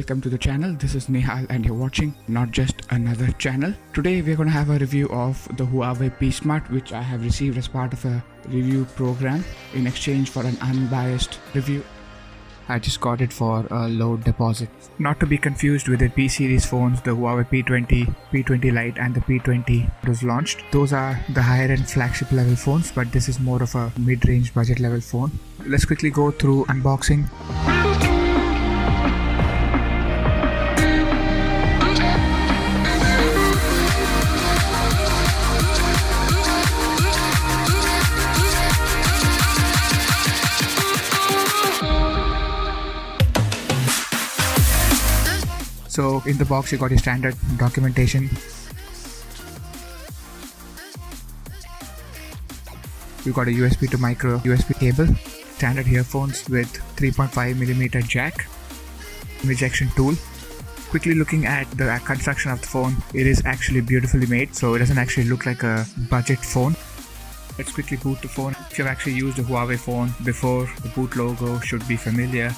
welcome to the channel. This is Nehal and you're watching not just another channel. Today we're going to have a review of the Huawei P Smart, which I have received as part of a review program in exchange for an unbiased review. I just got it for a low deposit. Not to be confused with the P series phones, the Huawei P20, P20 Lite and the P20 was launched. Those are the higher end flagship level phones, but this is more of a mid-range budget level phone. Let's quickly go through unboxing. So in the box you got your standard documentation. You got a USB to micro USB cable, standard earphones with 3.5mm jack, ejection tool. Quickly looking at the construction of the phone, it is actually beautifully made, so it doesn't actually look like a budget phone. Let's quickly boot the phone. If you've actually used a Huawei phone before, the boot logo should be familiar.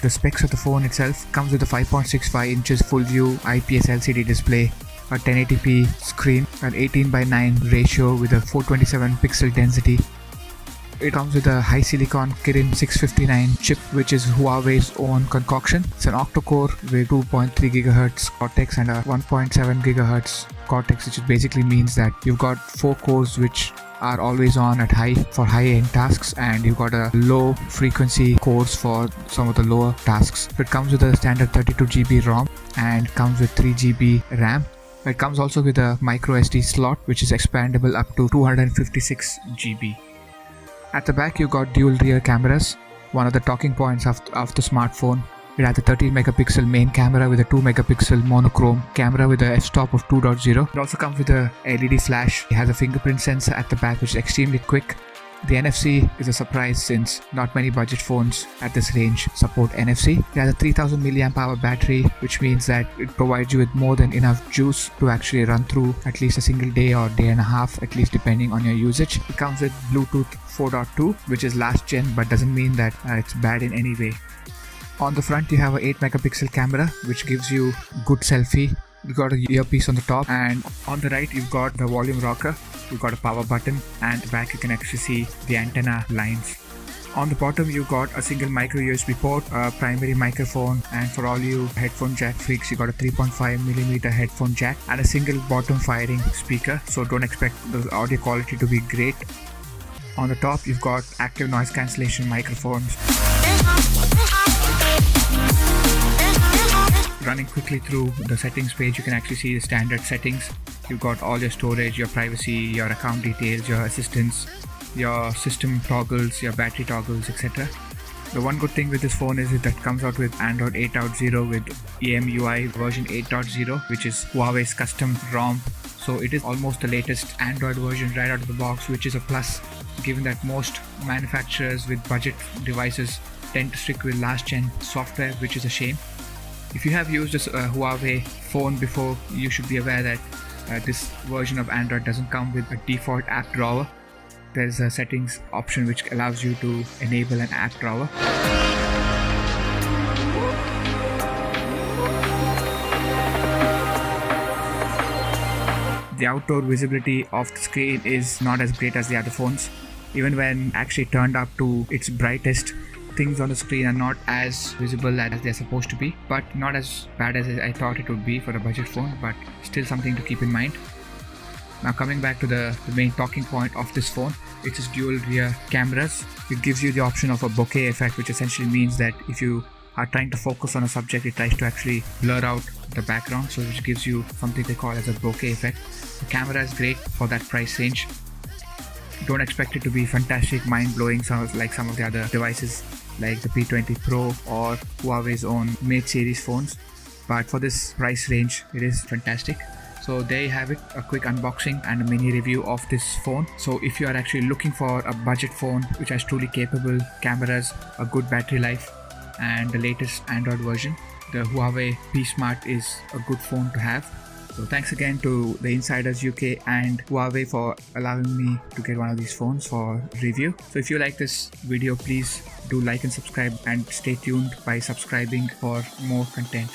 The specs of the phone itself comes with a 5.65 inches full view IPS LCD display, a 1080p screen, an 18:9 ratio with a 427 pixel density. It comes with a high silicon Kirin 659 chip, which is Huawei's own concoction. It's an octa-core with 2.3 GHz Cortex and a 1.7 GHz Cortex, which basically means that you've got 4 cores which are always on at high for high-end tasks, and you've got a low frequency cores for some of the lower tasks. It comes with a standard 32GB ROM and comes with 3GB RAM. It comes also with a micro SD slot, which is expandable up to 256GB. At the back you got dual rear cameras. One of the talking points of the smartphone. It has a 13 megapixel main camera with a 2 megapixel monochrome camera with a f-stop of 2.0. It also comes with a LED flash. It has a fingerprint sensor at the back, which is extremely quick. The NFC is a surprise since not many budget phones at this range support NFC. It has a 3000 mAh battery, which means that it provides you with more than enough juice to actually run through at least a single day or day and a half, at least depending on your usage. It comes with Bluetooth 4.2, which is last gen but doesn't mean that it's bad in any way. On the front you have an 8 megapixel camera, which gives you good selfie. You've got a earpiece on the top, and on the right you've got the volume rocker. You've got a power button, and at the back you can actually see the antenna lines. On the bottom you've got a single micro USB port, a primary microphone, and for all you headphone jack freaks, you got a 3.5mm headphone jack and a single bottom firing speaker, so don't expect the audio quality to be great. On the top you've got active noise cancellation microphones. Running quickly through the settings page, you can actually see the standard settings. You've got all your storage, your privacy, your account details, your assistants, your system toggles, your battery toggles, etc. The one good thing with this phone is that it comes out with Android 8.0 with EMUI version 8.0, which is Huawei's custom ROM. So it is almost the latest Android version right out of the box, which is a plus, given that most manufacturers with budget devices tend to stick with last gen software, which is a shame. If you have used a Huawei phone before, you should be aware that this version of Android doesn't come with a default app drawer. There's a settings option which allows you to enable an app drawer. The outdoor visibility of the screen is not as great as the other phones. Even when actually turned up to its brightest, things on the screen are not as visible as they're supposed to be, but not as bad as I thought it would be for a budget phone, but still something to keep in mind. Now coming back to the main talking point of this phone, it's its dual rear cameras. It gives you the option of a bokeh effect, which essentially means that if you are trying to focus on a subject, it tries to actually blur out the background, so which gives you something they call as a bokeh effect. The camera is great for that price range. Don't expect it to be fantastic, mind-blowing like some of the other devices like the P20 Pro or Huawei's own Mate series phones, but for this price range it is fantastic. So there you have it, a quick unboxing and a mini review of this phone. So if you are actually looking for a budget phone which has truly capable cameras, a good battery life and the latest Android version, the Huawei P Smart is a good phone to have. So thanks again to the Insiders UK and Huawei for allowing me to get one of these phones for review. So if you like this video, please Do like and subscribe, and stay tuned by subscribing for more content.